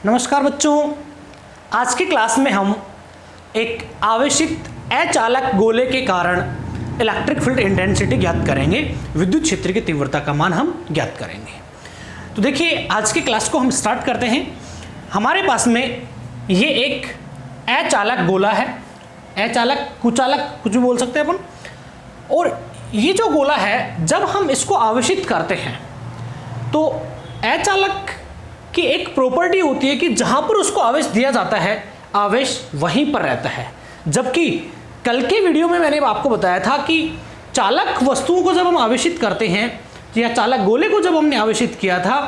नमस्कार बच्चों, आज की क्लास में हम एक आवेशित अचालक गोले के कारण इलेक्ट्रिक फील्ड इंटेंसिटी ज्ञात करेंगे। विद्युत क्षेत्र की तीव्रता का मान हम ज्ञात करेंगे। तो देखिए, आज की क्लास को हम स्टार्ट करते हैं। हमारे पास में ये एक अचालक गोला है, अचालक कुचालक कुछ भी बोल सकते हैं अपन। और ये जो गोला है, जब हम इसको आवेशित करते हैं तो अचालक की एक प्रॉपर्टी होती है कि जहां पर उसको आवेश दिया जाता है आवेश वहीं पर रहता है। जबकि कल के वीडियो में मैंने आपको बताया था कि चालक वस्तुओं को जब हम आवेशित करते हैं या चालक गोले को जब हमने आवेशित किया था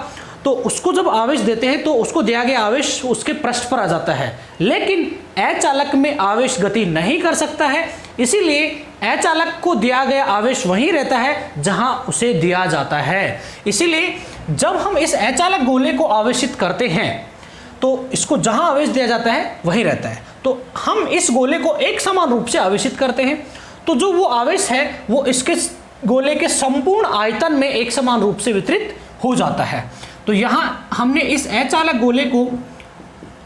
तो उसको जब आवेश देते हैं तो उसको दिया गया आवेश उसके पृष्ठ पर आ जाता है। लेकिन अचालक में आवेश गति नहीं कर सकता है, इसीलिए अचालक को दिया गया आवेश वहीं रहता है जहां उसे दिया जाता है। इसीलिए जब हम इस अचालक गोले को आवेशित करते हैं तो इसको जहां आवेश दिया जाता है वहीं रहता है। तो हम इस गोले को एक समान रूप से आवेशित करते हैं तो जो वो आवेश है वो इसके गोले के संपूर्ण आयतन में एक समान रूप से वितरित हो जाता है। तो यहां हमने इस अचालक गोले को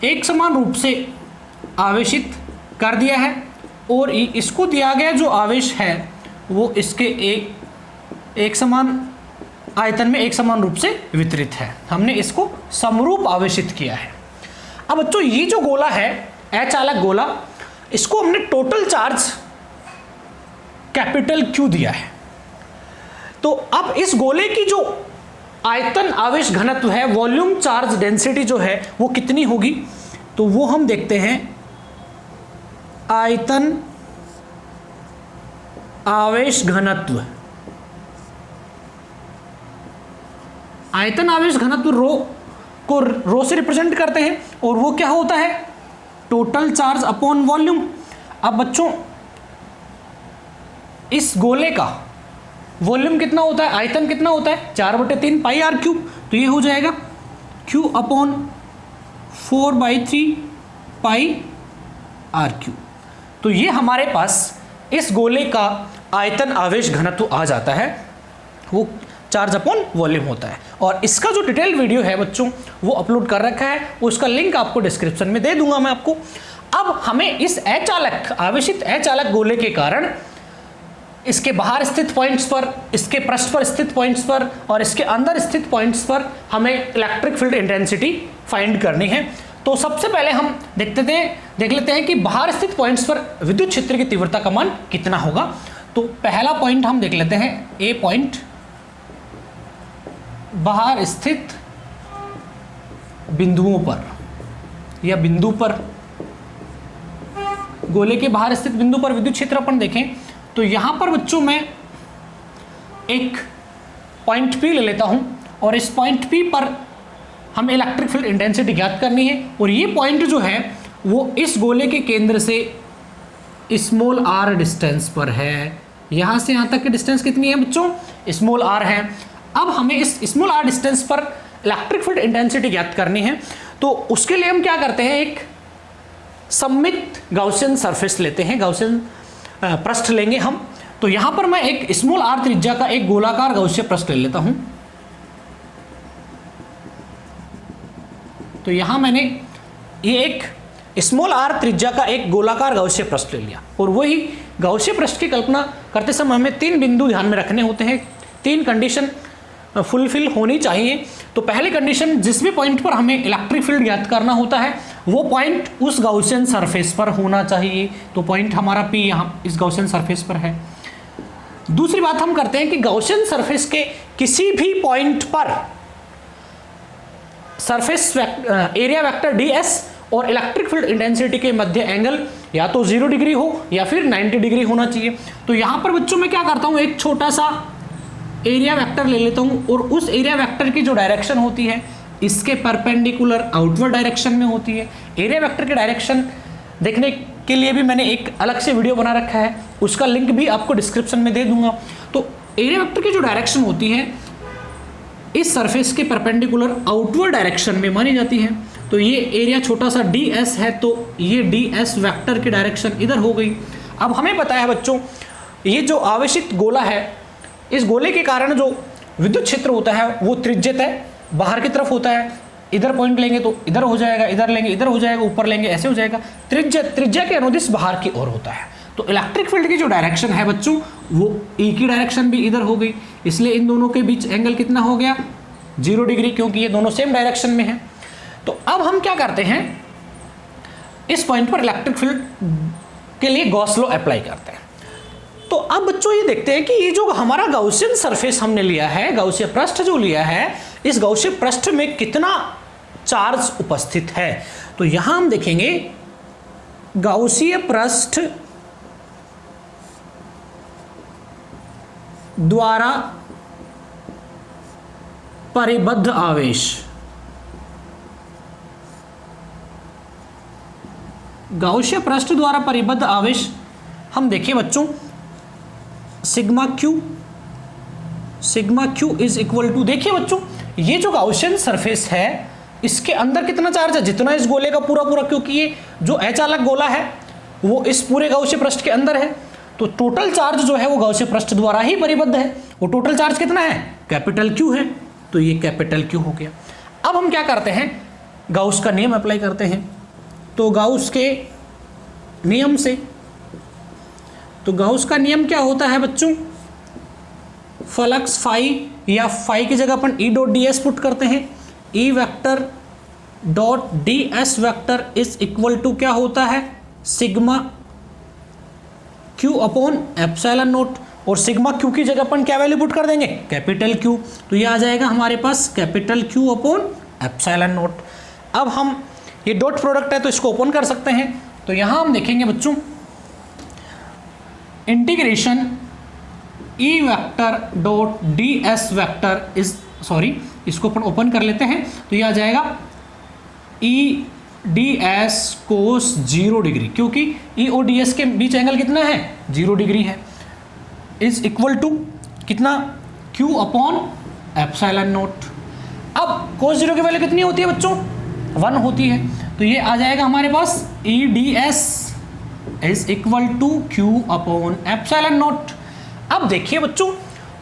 एक समान रूप से आवेशित कर दिया है और इसको दिया गया जो आवेश है वो इसके एक समान आयतन में एक समान रूप से वितरित है। हमने इसको समरूप आवेशित किया है। अब बच्चों, ये जो गोला है अचालक गोला, इसको हमने टोटल चार्ज कैपिटल Q दिया है। तो अब इस गोले की जो आयतन आवेश घनत्व है, वॉल्यूम चार्ज डेंसिटी जो है वो कितनी होगी, तो वो हम देखते हैं। आयतन आवेश घनत्व, आयतन आवेश घनत्व रो को रो से रिप्रेजेंट करते हैं और वो क्या होता है, टोटल चार्ज अपॉन वॉल्यूम। अब बच्चों, इस गोले का वॉल्यूम कितना होता है, आयतन कितना होता है, 4/3 पाई आर क्यूब। तो ये हो जाएगा Q upon 4/3 pi R cube. तो ये हमारे पास इस गोले का आयतन आवेश घनत्व आ जाता है, वो चार्ज अपॉन वॉल्यूम होता है। और इसका जो डिटेल वीडियो है बच्चों वो अपलोड कर रखा है, उसका लिंक आपको डिस्क्रिप्शन में दे दूंगा मैं आपको। अब हमें इस अचालक आवेशित अचालक गोले के कारण इसके बाहर स्थित पॉइंट्स पर, इसके पृष्ठ पर स्थित पॉइंट्स पर और इसके अंदर स्थित पॉइंट्स पर हमें इलेक्ट्रिक फील्ड इंटेंसिटी फाइंड करनी है। तो सबसे पहले हम देख लेते हैं कि बाहर स्थित पॉइंट्स पर विद्युत क्षेत्र की तीव्रता का मान कितना होगा। तो पहला पॉइंट हम देख लेते हैं, ए पॉइंट, बाहर स्थित बिंदुओं पर या बिंदु पर, गोले के बाहर स्थित बिंदु पर विद्युत क्षेत्र अपन देखें तो यहां पर बच्चों मैं एक पॉइंट P ले लेता हूं और इस पॉइंट P पर हमें इलेक्ट्रिक फील्ड इंटेंसिटी ज्ञात करनी है। और ये पॉइंट जो है वो इस गोले के केंद्र से स्मॉल r डिस्टेंस पर है। यहां से यहां तक की डिस्टेंस कितनी है बच्चों, स्मॉल r है। अब हमें इस स्मॉल r डिस्टेंस पर इलेक्ट्रिक फील्ड इंटेंसिटी ज्ञात करनी है। तो उसके लिए हम क्या करते हैं, एक सममित गाउसियन सरफेस लेते हैं, गाउसियन पृष्ठ लेंगे हम। तो यहां पर मैं एक स्मॉल r त्रिज्या का एक गोलाकार गाउसियन पृष्ठ ले लेता हूं। तो यहां मैंने ये एक स्मॉल r त्रिज्या का एक गोलाकार गाउसियन पृष्ठ ले लिया। और वही गाउसियन पृष्ठ की कल्पना करते समय हमें 3 बिंदु ध्यान में रखने होते हैं, 3 कंडीशन फुलफिल होनी चाहिए। तो पहली कंडीशन, जिस भी पॉइंट पर हमें इलेक्ट्रिक फील्ड ज्ञात करना होता है वो पॉइंट उस गाउसियन सरफेस पर होना चाहिए। तो पॉइंट हमारा P यहाँ इस गाउसियन सरफेस पर है। दूसरी बात हम करते हैं कि गाउसियन सरफेस के किसी भी पॉइंट पर सरफेस एरिया वेक्टर ds और इलेक्ट्रिक फील्ड इंटेंसिटी के मध्य एंगल या तो 0 डिग्री हो या फिर 90 डिग्री होना चाहिए। तो यहां पर बच्चों मैं क्या करता हूं, एक छोटा सा एरिया वेक्टर ले लेता हूं और उस एरिया वेक्टर की जो डायरेक्शन होती है इसके परपेंडिकुलर आउटवर्ड डायरेक्शन में होती है। एरिया वेक्टर की डायरेक्शन देखने के लिए भी मैंने एक अलग से वीडियो बना रखा है, उसका लिंक भी आपको डिस्क्रिप्शन में दे दूंगा। तो एरिया वेक्टर की जो डायरेक्शन होती है इस सरफेस के परपेंडिकुलर आउटवर्ड डायरेक्शन में मानी जाती है। तो ये एरिया छोटा सा ds है, तो ये ds वेक्टर की डायरेक्शन इधर हो गई। अब हमें पता है बच्चों, ये जो आवेशित गोला है, इस गोले के कारण जो विद्युत क्षेत्र होता है वो त्रिज्यित है, बाहर की तरफ होता है। इधर पॉइंट लेंगे तो इधर हो जाएगा, इधर लेंगे इधर हो जाएगा, ऊपर लेंगे ऐसे हो जाएगा। त्रिज्या के अनुदिश बाहर की ओर होता है। तो इलेक्ट्रिक फील्ड की जो डायरेक्शन है बच्चों वो ई की डायरेक्शन भी इधर हो गई, इसलिए इन दोनों के बीच एंगल कितना हो गया 0 डिग्री, क्योंकि ये दोनों सेम डायरेक्शन में है। तो अब हम क्या करते हैं, इस पॉइंट पर इलेक्ट्रिक फील्ड के लिए गॉस लॉ अप्लाई करते हैं। तो अब बच्चों ये देखते हैं कि ये जो हमारा गाउसियन सरफेस हमने लिया है, गाउसीय पृष्ठ जो लिया है, इस गाउसीय पृष्ठ में कितना चार्ज उपस्थित है। तो यहां हम देखेंगे गाउसीय पृष्ठ द्वारा परिबद्ध आवेश, गाउसीय पृष्ठ द्वारा परिबद्ध आवेश हम देखिए बच्चों sigma Q is equal to, देखिए बच्चों ये जो गाउसियन सरफेस है इसके अंदर कितना चार्ज है, जितना इस गोले का पूरा पूरा, क्योंकि ये जो अचालक गोला है वो इस पूरे गाउसीय पृष्ठ के अंदर है, तो टोटल चार्ज जो है वो गाउसीय पृष्ठ द्वारा ही परिबद्ध है। वो टोटल चार्ज कितना है, कैपिटल क्यू है, तो ये कैपिटल क्यू हो गया। अब हम क्या करते हैं, गाउस का नियम अप्लाई करते हैं। तो गाउस के नियम से, तो गाउस का नियम क्या होता है बच्चों, फ्लक्स फाई, या फाई की जगह अपन E dot D S put करते हैं, E vector dot D S vector is equal to क्या होता है, sigma Q upon epsilon naught, और सिग्मा क्यू की जगह अपन क्या वैल्यू पुट कर देंगे, कैपिटल क्यू, तो ये आ जाएगा हमारे पास capital Q upon epsilon naught. अब हम ये डॉट प्रोडक्ट है तो इसको ओपन कर सकते हैं। तो यहां हम देखेंगे बच्चों integration E vector dot D S vector is, sorry इसको अपन ओपन कर लेते हैं, तो ये आ जाएगा ई डी एस कोस 0 डिग्री, क्योंकि ई और डी एस के बीच एंगल कितना है 0 डिग्री है, इज इक्वल टू कितना क्यू अपॉन एप्सिलॉन नोट। अब कोस 0 की वैल्यू कितनी होती है बच्चों 1 होती है, तो ये आ जाएगा हमारे पास E D S is equal to Q upon epsilon naught. अब देखिए बच्चों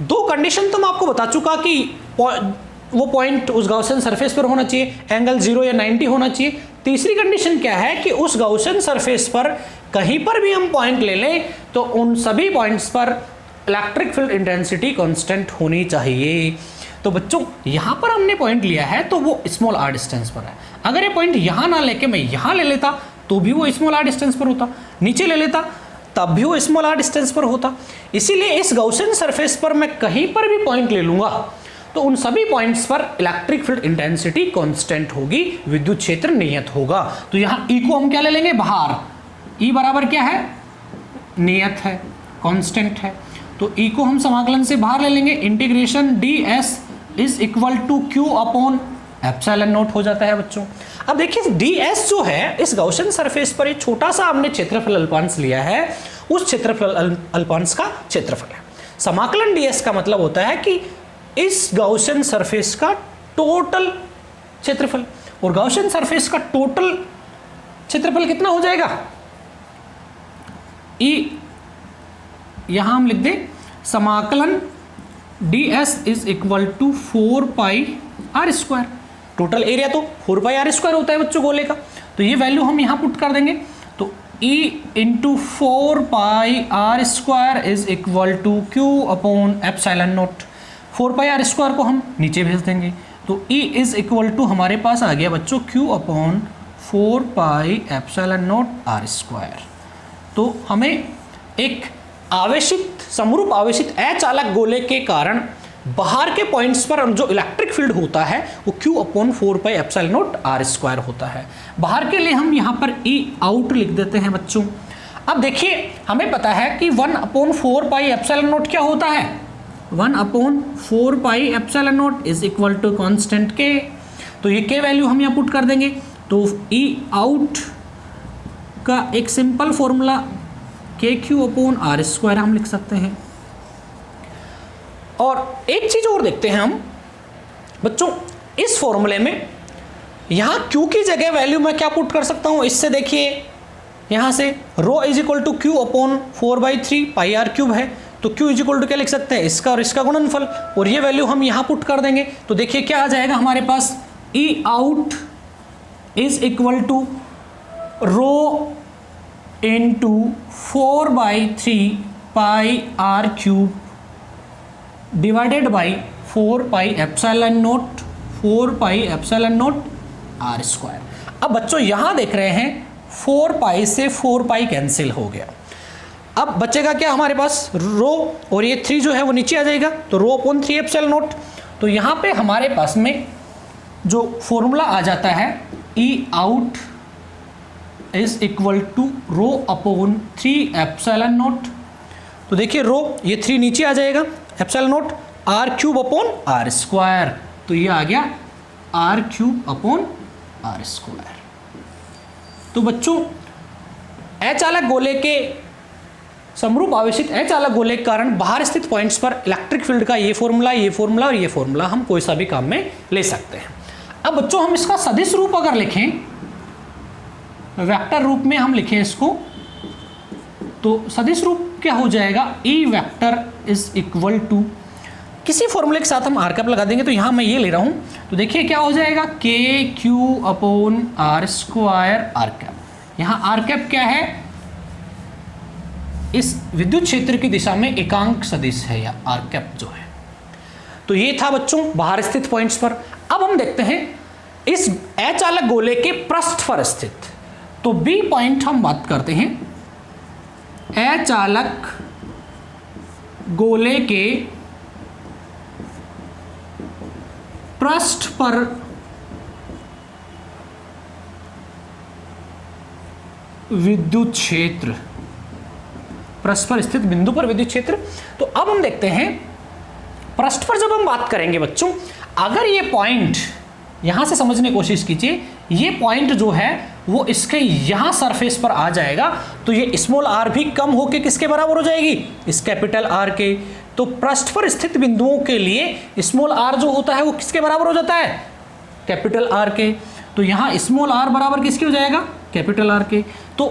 दो कंडीशन तो मैं आपको बता चुका कि वो पॉइंट उस गाउसियन सरफेस पर होना चाहिए, एंगल 0 या 90 होना चाहिए। तीसरी कंडीशन क्या है कि उस गाउसियन सरफेस पर कहीं पर भी हम पॉइंट ले लें तो उन सभी पॉइंट्स पर इलेक्ट्रिक फील्ड इंटेंसिटी कांस्टेंट होनी चाहिए। तो बच्चों यहां पर हमने पॉइंट लिया है तो वो स्मॉल आर डिस्टेंस पर है। अगर ये पॉइंट यहां ना लेके मैं यहां ले लेता तो भी वो स्मॉल आर डिस्टेंस पर होता, नीचे ले लेता तब भी वो स्मॉल आर डिस्टेंस पर होता। इसीलिए इस गाउसियन सरफेस पर मैं कहीं पर भी पॉइंट ले लूंगा तो उन सभी पॉइंट्स पर इलेक्ट्रिक फील्ड इंटेंसिटी कांस्टेंट होगी, विद्युत क्षेत्र नियत होगा। तो यहां ई को हम क्या ले लेंगे बाहर, ई बराबर क्या है नियत है, कांस्टेंट है, तो ई को हम समाकलन से बाहर ले लेंगे, integration D S is equal to Q upon epsilon naught हो जाता है बच्चों। अब देखिए डी एस जो है इस गाउसियन सरफेस पर एक छोटा सा हमने क्षेत्रफल अल्पांश लिया है, उस क्षेत्रफल अल्पांश का क्षेत्रफल है। समाकलन डी एस का मतलब होता है कि इस गाउसियन सरफेस का टोटल क्षेत्रफल, और गाउसियन सरफेस का टोटल क्षेत्रफल कितना हो जाएगा, ई यहां हम लिख दें समाकलन D S is equal to 4 pi R square. Total area तो 4 पाई आर स्क्वायर होता है बच्चों गोले का, तो ये वैल्यू हम यहां पुट कर देंगे। तो E into 4 pi R square is equal to Q upon epsilon naught. 4 pi R square को हम नीचे भेज देंगे, तो E इज इक्वल टू हमारे पास आ गया बच्चों Q upon 4 pi epsilon naught R square. तो हमें एक आवेशित समरूप आवेशित अचालक गोले के कारण बाहर के पॉइंट्स पर जो इलेक्ट्रिक फील्ड होता है वो Q upon 4 pi epsilon naught R square होता है। बाहर के लिए हम यहाँ पर E आउट लिख देते हैं बच्चों। अब देखिए हमें पता है कि 1 अपॉन 4 पाई एप्सिलॉन नोट क्या होता है, 1 upon 4 pi epsilon naught is equal to constant K, तो ये के वैल्यू हम यहाँ पुट कर देंगे। तो E आउट का एक सिंपल फॉर्मूला के क्यू अपॉन आर स्क्वायर हम लिख सकते हैं। और एक चीज और देखते हैं हम बच्चों, इस फॉर्मूले में यहां क्यू की जगह वैल्यू मैं क्या पुट कर सकता हूं, इससे देखिए यहां से rho is equal to Q upon 4/3 pi R cube है, तो क्यू इज इक्वल टू क्या लिख सकते हैं इसका और इसका गुणनफल, और ये वैल्यू हम यहां पुट कर देंगे। तो देखिए क्या आ जाएगा हमारे पास E out is equal to rho into 4/3 pi R cube divided by 4 pi epsilon naught R square. अब बच्चों यहां देख रहे हैं 4 पाई से 4 पाई कैंसिल हो गया। अब बचेगा क्या हमारे पास, रो, और ये 3 जो है वो नीचे आ जाएगा, तो रो अपॉन 3 एप्सिलॉन नोट। तो यहाँ पे हमारे पास में जो फॉर्मूला आ जाता है E out is equal to rho upon 3 epsilon naught. तो देखिए रो, ये 3 नीचे आ जाएगा, epsilon naught R cube upon R square. तो ये आ गया R cube upon R square. तो बच्चों अचालक गोले के समरूप आवेशित अचालक गोले के कारण बाहर स्थित पॉइंट्स पर इलेक्ट्रिक फील्ड का ये फॉर्मूला और ये फॉर्मूला हम कोई सा भी काम में ले सकते हैं। अब बच्चों हम इसका सदिश रूप अगर लिखें, वेक्टर रूप में हम लिखें इसको, तो सदिश रूप क्या हो जाएगा, E vector is equal to, किसी फॉर्मूले के साथ हम आर कैप लगा देंगे, तो यहां मैं ये ले रहा हूं, तो देखिए क्या हो जाएगा, K Q upon R square R cap. यहां आर कैप क्या है, इस विद्युत क्षेत्र की दिशा में एकांक सदिश है, या आर कैप जो है। तो ये था बच्चों बाहर स्थित पॉइंट्स पर। अब हम देखते हैं इस अचालक गोले के पृष्ठ पर स्थित, तो बी पॉइंट हम बात करते हैं अचालक गोले के पृष्ठ पर विद्युत क्षेत्र, पृष्ठ पर स्थित बिंदु पर विद्युत क्षेत्र। तो अब हम देखते हैं पृष्ठ पर जब हम बात करेंगे बच्चों, अगर ये पॉइंट यहां से समझने की कोशिश कीजिए, ये पॉइंट जो है वो इसके यहां सरफेस पर आ जाएगा, तो ये स्मॉल आर भी कम होके किसके बराबर हो जाएगी, इस कैपिटल आर के। तो पृष्ठ पर स्थित बिंदुओं के लिए स्मॉल आर जो होता है वो किसके बराबर हो जाता है, कैपिटल आर के। तो यहां स्मॉल आर बराबर किसके हो जाएगा, कैपिटल आर के। तो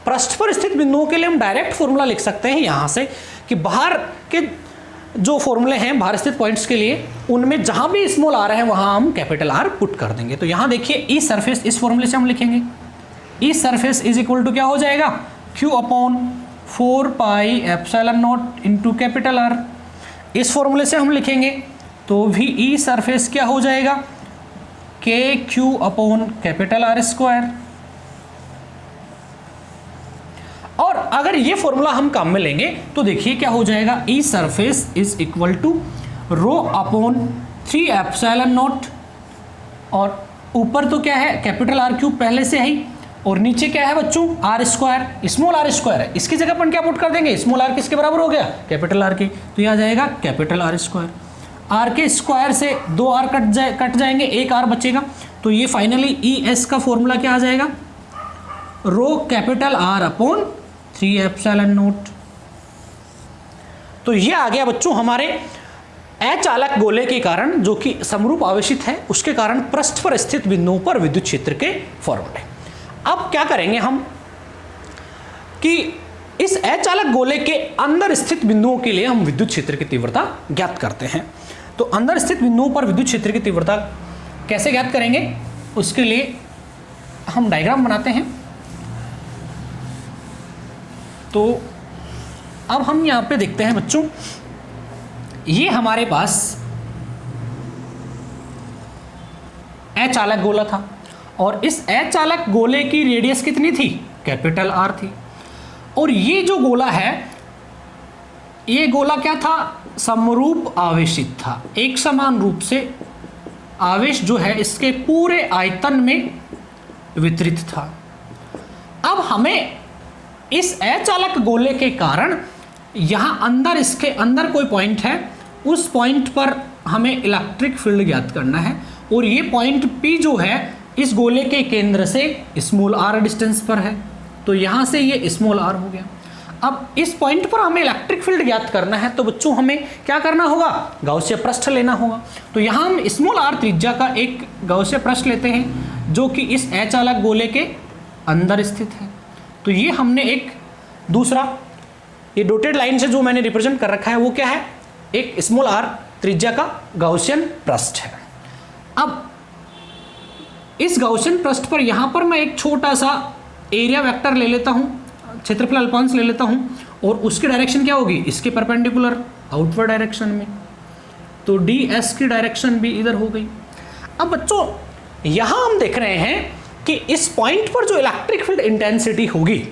पृष्ठ पर स्थित बिंदुओं के लिए हम डायरेक्ट फॉर्मूला लिख सकते हैं यहां से कि बाहर के जो फॉर्मूले हैं बाहर स्थित पॉइंट्स के लिए, उनमें जहां भी स्मॉल आर है वहां हम कैपिटल आर पुट कर देंगे। तो यहां देखिए ई सरफेस, इस फॉर्मूले से हम लिखेंगे ई सरफेस इज इक्वल टू क्या हो जाएगा, Q upon 4 pi epsilon naught into capital R. इस फॉर्मूले से हम लिखेंगे तो भी ई सरफेस क्या हो जाएगा, K Q upon capital R square. और अगर ये फॉर्मूला हम काम में लेंगे तो देखिए क्या हो जाएगा, E surface is equal to rho upon 3 epsilon naught, और ऊपर तो क्या है कैपिटल आर क्यूब पहले से ही, और नीचे क्या है बच्चों R square, small R square है, इसकी जगह पर क्या पुट कर देंगे, स्मॉल आर किसके बराबर हो गया, कैपिटल आर के। तो ये आ जाएगा कैपिटल आर स्क्वायर। आर के स्क्वायर से 2 आर कट जाएंगे, 1 आर बचेगा। तो ये फाइनली ई एस का फॉर्मूला क्या आ जाएगा, rho capital R upon 3 epsilon naught. तो ये आ गया बच्चों हमारे अचालक गोले के कारण, जो कि समरूप आवेशित है, उसके कारण पृष्ठ पर स्थित बिंदुओं पर विद्युत क्षेत्र के फॉर्मूले। अब क्या करेंगे हम कि इस अचालक गोले के अंदर स्थित बिंदुओं के लिए हम विद्युत क्षेत्र की तीव्रता ज्ञात करते हैं। तो अंदर स्थित बिंदुओं पर विद्युत क्षेत्र की तीव्रता कैसे ज्ञात करेंगे, उसके लिए हम डायग्राम बनाते हैं। तो अब हम यहां पे देखते हैं बच्चों, ये हमारे पास अचालक गोला था, और इस अचालक गोले की रेडियस कितनी थी, कैपिटल आर थी। और ये जो गोला है, ये गोला क्या था, समरूप आवेशित था, एक समान रूप से आवेश जो है इसके पूरे आयतन में वितरित था। अब हमें इस अचालक गोले के कारण यहाँ अंदर, इसके अंदर कोई पॉइंट है, उस पॉइंट पर हमें इलेक्ट्रिक फील्ड ज्ञात करना है, और ये पॉइंट P जो है इस गोले के केंद्र से स्मॉल r डिस्टेंस पर है। तो यहाँ से ये स्मॉल r हो गया। अब इस पॉइंट पर हमें इलेक्ट्रिक फील्ड ज्ञात करना है, तो बच्चों हमें क्या करना होगा, गाउसियन पृष्ठ लेना होगा। तो यहाँ हम स्मॉल r त्रिज्या का एक गाउसियन पृष्ठ लेते हैं, जो कि इस अचालक गोले के अंदर स्थित है। तो ये हमने एक दूसरा, ये डॉटेड लाइन से जो मैंने रिप्रेजेंट कर रखा है वो क्या है, एक स्मॉल r त्रिज्या का गाउसियन पृष्ठ है। अब इस गाउसियन पृष्ठ पर यहाँ पर मैं एक छोटा सा एरिया वेक्टर ले लेता हूँ, क्षेत्रफल अल्पांश ले लेता हूँ, और उसकी डायरेक्शन क्या होगी, इसके परपेंडिकुलर आउटवर्ड डायरेक्शन में। तो ds की डायरेक्शन भी इधर हो गई। अब बच्चों यहाँ हम देख रहे हैं कि इस पॉइंट पर जो इलेक्ट्रिक फील्ड इंटेंसिटी होगी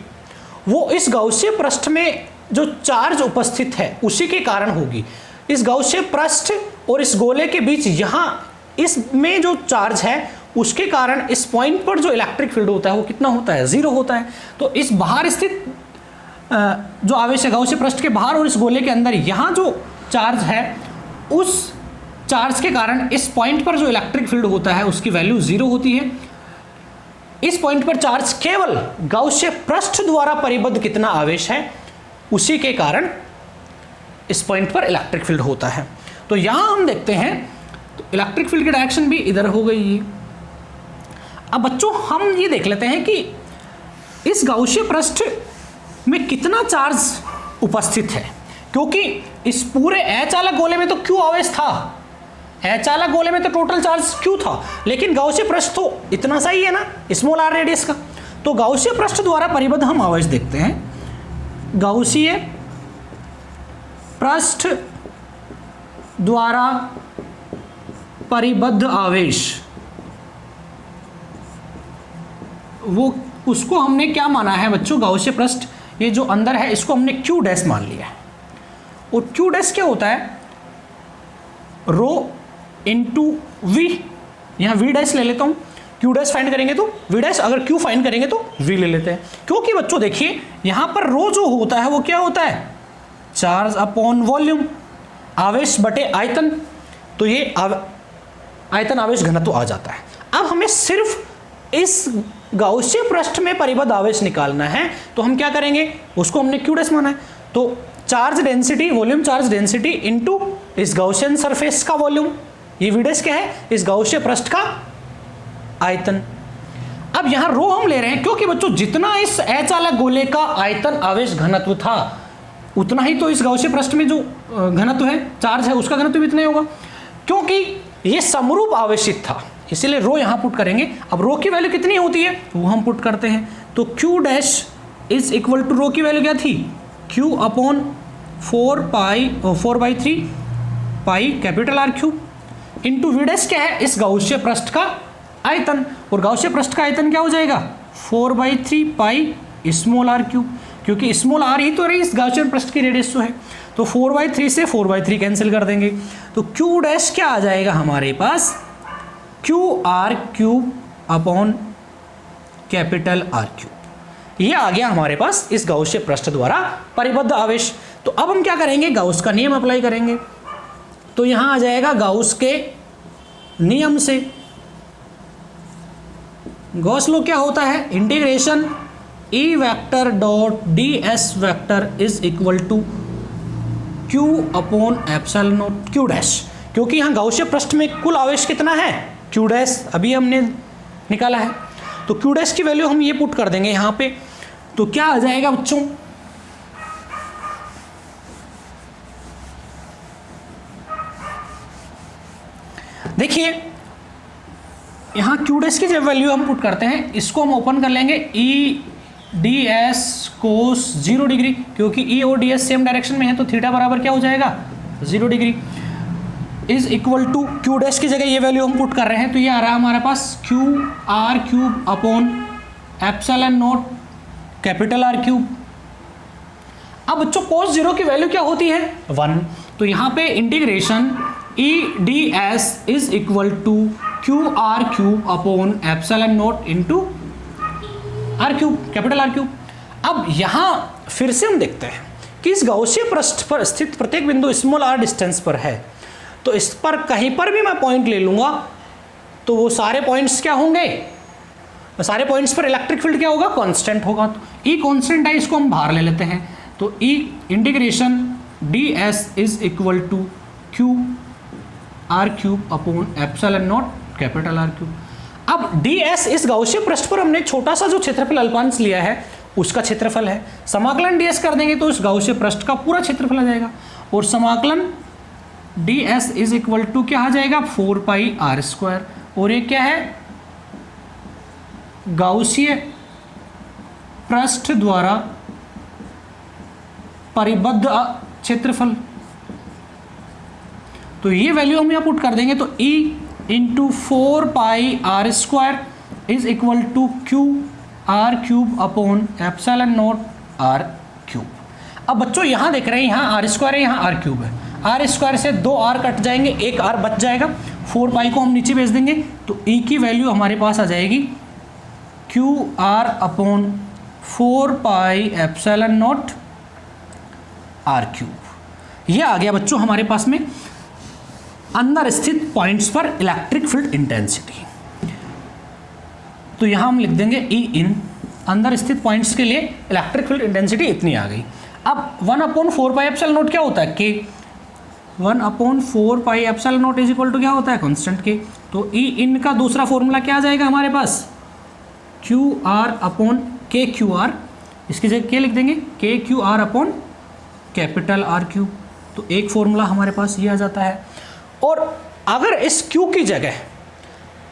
वो इस गाउसीय पृष्ठ में जो चार्ज उपस्थित है उसी के कारण होगी। इस गाउसीय पृष्ठ और इस गोले के बीच यहाँ इसमें जो चार्ज है उसके कारण इस पॉइंट पर जो इलेक्ट्रिक फील्ड होता है वो कितना होता है, 0 होता है। तो इस बाहर स्थित जो आवेश है गाउसीय पृष्ठ के बाहर और इस गोले के अंदर यहाँ जो चार्ज है उस चार्ज के कारण इस पॉइंट पर जो इलेक्ट्रिक फील्ड होता है उसकी वैल्यू 0 होती है। इस पॉइंट पर चार्ज केवल गाउसीय पृष्ठ द्वारा परिबद्ध कितना आवेश है उसी के कारण इस पॉइंट पर इलेक्ट्रिक फील्ड होता है। तो यहां हम देखते हैं तो इलेक्ट्रिक फील्ड की डायरेक्शन भी इधर हो गई है। अब बच्चों हम ये देख लेते हैं कि इस गाउसीय पृष्ठ में कितना चार्ज उपस्थित है, क्योंकि इस पूरे अचालक गोले में तो Q आवेश था, अचालक गोले में तो टोटल चार्ज Q था, लेकिन गाउसीय पृष्ठ तो इतना सा ही है ना, स्मॉल r रेडियस का। तो गाउसीय पृष्ठ द्वारा परिबद्ध हम आवेश देखते हैं। गाउसीय पृष्ठ द्वारा परिबद्ध आवेश वो उसको हमने क्या माना है बच्चों, गाउसीय पृष्ठ ये जो अंदर है इसको हमने Q डैश मान लिया है। और Q डैश क्या होता है, रो इंटू वी, यहाँ वी डैश ले लेता हूँ। Q डैश फाइंड करेंगे तो वी डैश, अगर Q फाइंड करेंगे तो V ले लेते हैं, क्योंकि बच्चों देखिए यहाँ पर रो जो होता है वो क्या होता है, चार्ज अपॉन वॉल्यूम, आवेश बटे आयतन। तो ये आयतन आवेश घनत्व आ जाता है। अब हमें सिर्फ इस गाउसीय पृष्ठ में परिबद्ध आवेश निकालना है, तो हम क्या करेंगे, उसको हमने Q डैश माना है। तो charge density, volume charge density into इस गाउसियन सरफेस का वॉल्यूम, ये V डैश क्या है, इस गाउसीय पृष्ठ का आयतन। अब यहां रो हम ले रहे हैं क्योंकि बच्चों जितना इस अचालक गोले का आयतन आवेश घनत्व था उतना ही तो इस गाउसीय पृष्ठ में जो घनत्व है, चार्ज है, उसका घनत्व भी इतना ही होगा, क्योंकि ये समरूप आवेशित था, इसीलिए रो यहां पुट करेंगे। अब रो की वैल्यू कितनी होती है वो हम पुट करते हैं। तो Q dash is equal to, rho की वैल्यू क्या थी, Q upon 4/3 pi capital R cube into V dash क्या है, इस गाउसीय पृष्ठ का आयतन, और गाउसीय पृष्ठ का आयतन क्या हो जाएगा, 4/3 पाई स्मॉल r क्यूब, क्योंकि स्मॉल r ही तो रही इस गाउसीय पृष्ठ की रेडियस तो है। तो 4/3 से 4/3 कैंसिल कर देंगे, तो Q डैश क्या आ जाएगा हमारे पास, QR cube upon capital R cube. ये आ गया हमारे पास इस गाउसीय पृष्ठ द्वारा परिबद्ध आवेश। तो अब हम क्या करेंगे, गाउस का नियम अप्लाई करेंगे। तो यहां आ जाएगा गाउस के नियम से, गॉस लॉ क्या होता है, integration E vector dot ds vector is equal to Q upon epsilon naught Q dash, क्योंकि यहाँ गाउसीय पृष्ठ में कुल आवेश कितना है, Q डैश अभी हमने निकाला है। तो Q डैश की वैल्यू हम ये पुट कर देंगे यहाँ पे। तो क्या आ जाएगा बच्चों, देखिए यहाँ Q डैश की जब वैल्यू हम पुट करते हैं, इसको हम ओपन कर लेंगे E ds कोस 0 डिग्री, क्योंकि E और ds सेम डायरेक्शन में है, तो थीटा बराबर क्या हो जाएगा, 0 डिग्री, is equal to Q dash की जगह ये वैल्यू हम पुट कर रहे हैं, तो ये आ रहा है हमारे पास QR cube upon epsilon naught capital R cube. अब बच्चों कोस 0 की वैल्यू क्या होती है, 1, तो यहाँ पे integration E ds is equal to QR cube upon epsilon naught into R cube, capital R cube. अब यहाँ फिर से हम देखते हैं कि इस गाउसीय पृष्ठ पर स्थित प्रत्येक बिंदु स्मॉल r डिस्टेंस पर है, तो इस पर कहीं पर भी मैं पॉइंट ले लूँगा तो वो सारे पॉइंट्स क्या होंगे, सारे पॉइंट्स पर इलेक्ट्रिक फील्ड क्या होगा, कांस्टेंट होगा। तो E कांस्टेंट है, इसको हम बाहर ले लेते हैं। तो E integration ds is equal to QR cube upon epsilon naught capital R cube. अब ds इस गाउसीय पृष्ठ पर हमने छोटा सा जो क्षेत्रफल अल्पांश लिया है उसका क्षेत्रफल है, समाकलन ds कर देंगे तो इस गाउसीय पृष्ठ का पूरा क्षेत्रफल आ जाएगा, और समाकलन ds इज इक्वल टू क्या आ जाएगा, 4 पाई r स्क्वायर, और ये क्या है गाउसीय पृष्ठ द्वारा परिबद्ध क्षेत्रफल। तो ये वैल्यू हम यहाँ पुट कर देंगे, तो E into 4πr² is equal to QR³ upon ε0 r³। अब बच्चों यहाँ देख रहे हैं, यहाँ r² है, यहाँ r³ है। r² से 2 r कट जाएंगे, 1 r बच जाएगा। 4π को हम नीचे भेज देंगे, तो E की वैल्यू हमारे पास आ जाएगी QR अपॉन 4πε0 r³। ये आ गया बच्चों हमारे पास में अंदर स्थित पॉइंट्स पर इलेक्ट्रिक फील्ड इंटेंसिटी। तो यहां हम लिख देंगे ई इन, अंदर स्थित पॉइंट्स के लिए इलेक्ट्रिक फील्ड इंटेंसिटी इतनी आ गई। अब 1/4πε0 क्या होता है? के 1/4πε0 इज इक्वल टू क्या होता है? कांस्टेंट के। तो ई इन का दूसरा फॉर्मूला क्या आ जाएगा हमारे पास? QR अपॉन KQR, इसकी जगह क्या लिख देंगे? KQR upon capital R³। तो एक फॉर्मूला हमारे पास ये आ जाता है। और अगर इस Q की जगह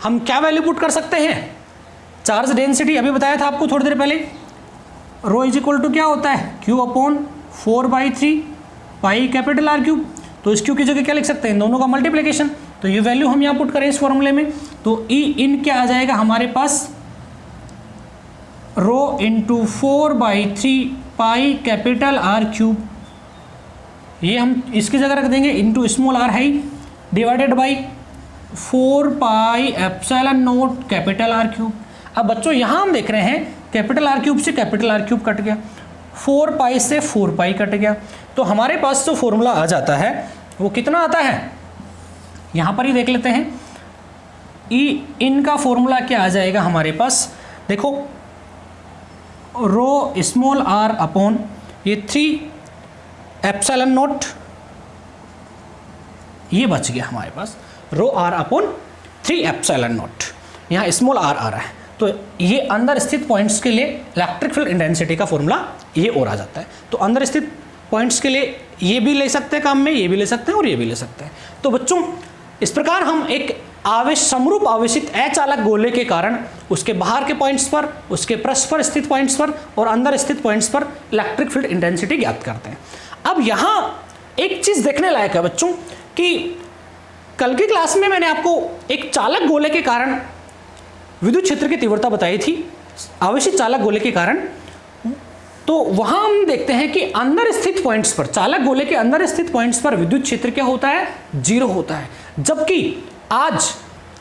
हम क्या वैल्यू पुट कर सकते हैं? चार्ज डेंसिटी अभी बताया था आपको थोड़ी देर पहले, रो इज इक्वल टू क्या होता है? Q upon 4/3 pi capital R³। तो इस Q की जगह क्या लिख सकते हैं? दोनों का मल्टीप्लिकेशन। तो ये वैल्यू हम यहाँ पुट करें इस फॉर्मूले में, तो ई इन क्या आ जाएगा हमारे पास? रो इंटू 4/3 पाई कैपिटल R³। ये हम इसकी जगह रख देंगे इंटू स्मॉल r है डिवाइडेड बाई 4πε0 कैपिटल R³। अब बच्चों यहाँ हम देख रहे हैं कैपिटल R³ से कैपिटल R³ कट गया, 4π से 4π कट गया। तो हमारे पास जो फॉर्मूला आ जाता है वो कितना आता है? यहाँ पर ही देख लेते हैं। ई इन का फॉर्मूला क्या आ जाएगा हमारे पास? देखो, रो स्मॉल r अपॉन ये 3ε0, ये बच गया हमारे पास रो r अपॉन 3ε0। यहाँ स्मॉल r आ रहा है, तो ये अंदर स्थित पॉइंट्स के लिए इलेक्ट्रिक फील्ड इंटेंसिटी का फॉर्मूला ये और आ जाता है। तो अंदर स्थित पॉइंट्स के लिए ये भी ले सकते हैं काम में, ये भी ले सकते हैं और ये भी ले सकते हैं। तो बच्चों इस प्रकार हम एक समरूप आवेशित अचालक गोले के कारण उसके बाहर के पॉइंट्स पर, उसके पृष्ठ पर स्थित पॉइंट्स पर और अंदर स्थित पॉइंट्स पर इलेक्ट्रिक फील्ड इंटेंसिटी ज्ञात करते हैं। अब यहाँ एक चीज़ देखने लायक है बच्चों कि कल की क्लास में मैंने आपको एक चालक गोले के कारण विद्युत क्षेत्र की तीव्रता बताई थी, आवेशित चालक गोले के कारण। तो वहाँ हम देखते हैं कि अंदर स्थित पॉइंट्स पर, चालक गोले के अंदर स्थित पॉइंट्स पर विद्युत क्षेत्र क्या होता है? 0 होता है। जबकि आज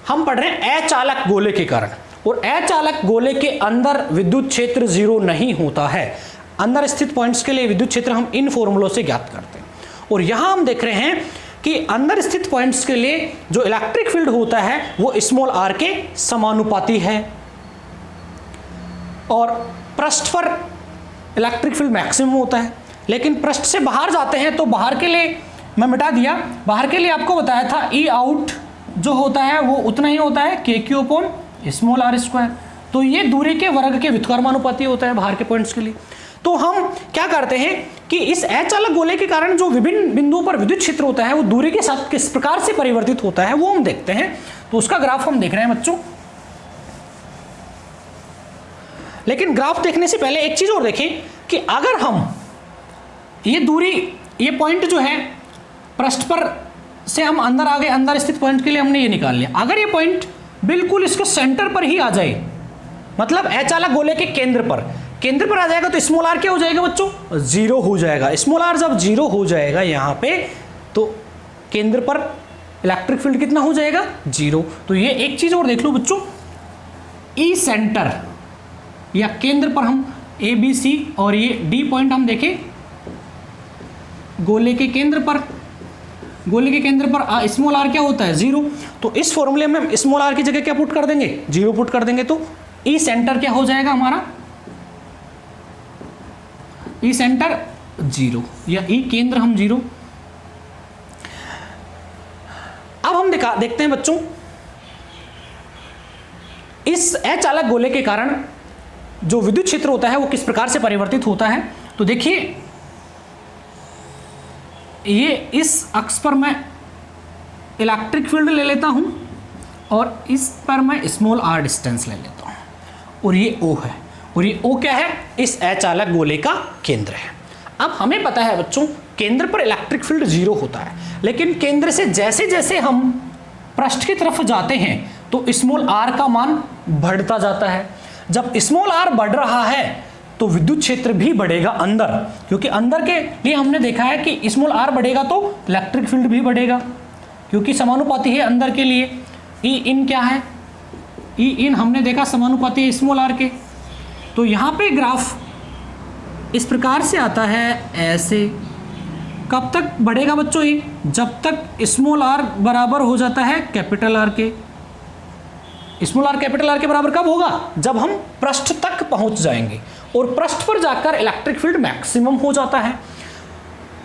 हम पढ़ रहे हैं अचालक गोले के कारण, और अचालक गोले के अंदर विद्युत क्षेत्र 0 नहीं होता है। अंदर स्थित पॉइंट्स के लिए विद्युत क्षेत्र हम इन फॉर्मूलों से ज्ञात करते हैं। और यहाँ हम देख रहे हैं कि अंदर स्थित पॉइंट्स के लिए जो इलेक्ट्रिक फील्ड होता है वो स्मॉल r के समानुपाती है, और पृष्ठ पर इलेक्ट्रिक फील्ड मैक्सिमम होता है। लेकिन पृष्ठ से बाहर जाते हैं तो बाहर के लिए मैं मिटा दिया, बाहर के लिए आपको बताया था ई आउट जो होता है वो उतना ही होता है KQ अपॉन स्मॉल r²। तो ये दूरी के वर्ग के व्युत्क्रमानुपाती होता है बाहर के पॉइंट्स के लिए। तो हम क्या करते हैं कि इस अचालक गोले के कारण जो विभिन्न बिंदुओं पर विद्युत क्षेत्र होता है वो दूरी के साथ किस प्रकार से परिवर्तित होता है वो हम देखते हैं। तो उसका ग्राफ हम देख रहे हैं बच्चों। लेकिन ग्राफ देखने से पहले एक चीज और देखें कि अगर हम ये दूरी, ये पॉइंट जो है पृष्ठ पर से हम अंदर आ गए, अंदर स्थित पॉइंट के लिए हमने ये निकाल लिया। अगर ये पॉइंट बिल्कुल इसके सेंटर पर ही आ जाए, मतलब अचालक गोले के केंद्र पर आ जाएगा, तो स्मॉल r क्या हो जाएगा बच्चों? 0 हो जाएगा। स्मॉल r जब 0 हो जाएगा यहाँ पे, तो केंद्र पर इलेक्ट्रिक फील्ड कितना हो जाएगा? 0। तो ये एक चीज और देख लो बच्चों, ई सेंटर या केंद्र पर हम ABC और ये D पॉइंट हम देखें, गोले के केंद्र पर स्मॉल r क्या होता है? 0। तो इस फॉर्मूले में स्मॉल r की जगह क्या पुट कर देंगे? 0 पुट कर देंगे। तो ई सेंटर क्या हो जाएगा हमारा? ई सेंटर 0 या ई केंद्र हम 0। अब हम देखते हैं बच्चों इस अचालक गोले के कारण जो विद्युत क्षेत्र होता है वो किस प्रकार से परिवर्तित होता है। तो देखिए, ये इस अक्ष पर मैं इलेक्ट्रिक फील्ड ले लेता हूं और इस पर मैं स्मॉल r डिस्टेंस ले लेता हूं, और ये O है, और ये O क्या है, इस अचालक गोले का केंद्र है। अब हमें पता है बच्चों, केंद्र पर इलेक्ट्रिक फील्ड 0 होता है, लेकिन केंद्र से जैसे जैसे हम पृष्ठ की तरफ जाते हैं तो स्मॉल r का मान बढ़ता जाता है। जब स्मॉल r बढ़ रहा है तो विद्युत क्षेत्र भी बढ़ेगा अंदर, क्योंकि अंदर के लिए हमने देखा है कि स्मॉल r बढ़ेगा तो इलेक्ट्रिक फील्ड भी बढ़ेगा, क्योंकि समानुपाती है अंदर के लिए। ई इन क्या है, ई इन हमने देखा समानुपाती है स्मॉल r के। तो यहाँ पे ग्राफ इस प्रकार से आता है ऐसे। कब तक बढ़ेगा बच्चों ये, जब तक स्मॉल r बराबर हो जाता है कैपिटल R के। स्मॉल r कैपिटल R के बराबर कब होगा, जब हम पृष्ठ तक पहुंच जाएंगे, और पृष्ठ पर जाकर इलेक्ट्रिक फील्ड मैक्सिमम हो जाता है।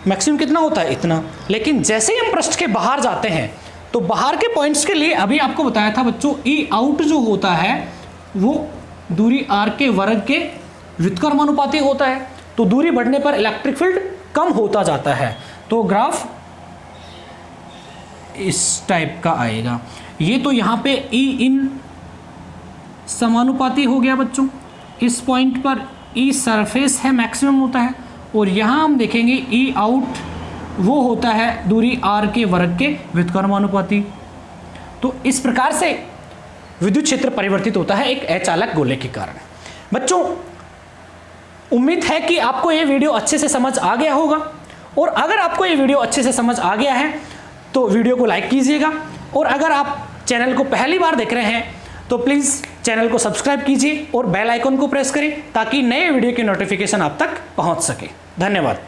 मैक्सिमम कितना होता है, इतना। लेकिन जैसे ही हम पृष्ठ के बाहर जाते हैं तो बाहर के पॉइंट्स के लिए अभी आपको बताया था बच्चों, ई आउट जो होता है वो दूरी r के वर्ग के व्युत्क्रमानुपाती होता है। तो दूरी बढ़ने पर इलेक्ट्रिक फील्ड कम होता जाता है। तो ग्राफ इस टाइप का आएगा। ये तो यहाँ पे ई इन समानुपाती हो गया बच्चों, इस पॉइंट पर ई सरफेस है मैक्सिमम होता है, और यहाँ हम देखेंगे ई आउट वो होता है दूरी r के वर्ग के व्युत्क्रमानुपाती। तो इस प्रकार से विद्युत क्षेत्र परिवर्तित होता है एक अचालक गोले के कारण। बच्चों, उम्मीद है कि आपको ये वीडियो अच्छे से समझ आ गया होगा, और अगर आपको ये वीडियो अच्छे से समझ आ गया है तो वीडियो को लाइक कीजिएगा, और अगर आप चैनल को पहली बार देख रहे हैं तो प्लीज़ चैनल को सब्सक्राइब कीजिए और बेल आइकन को प्रेस करें ताकि नए वीडियो की नोटिफिकेशन आप तक पहुंच सके। धन्यवाद।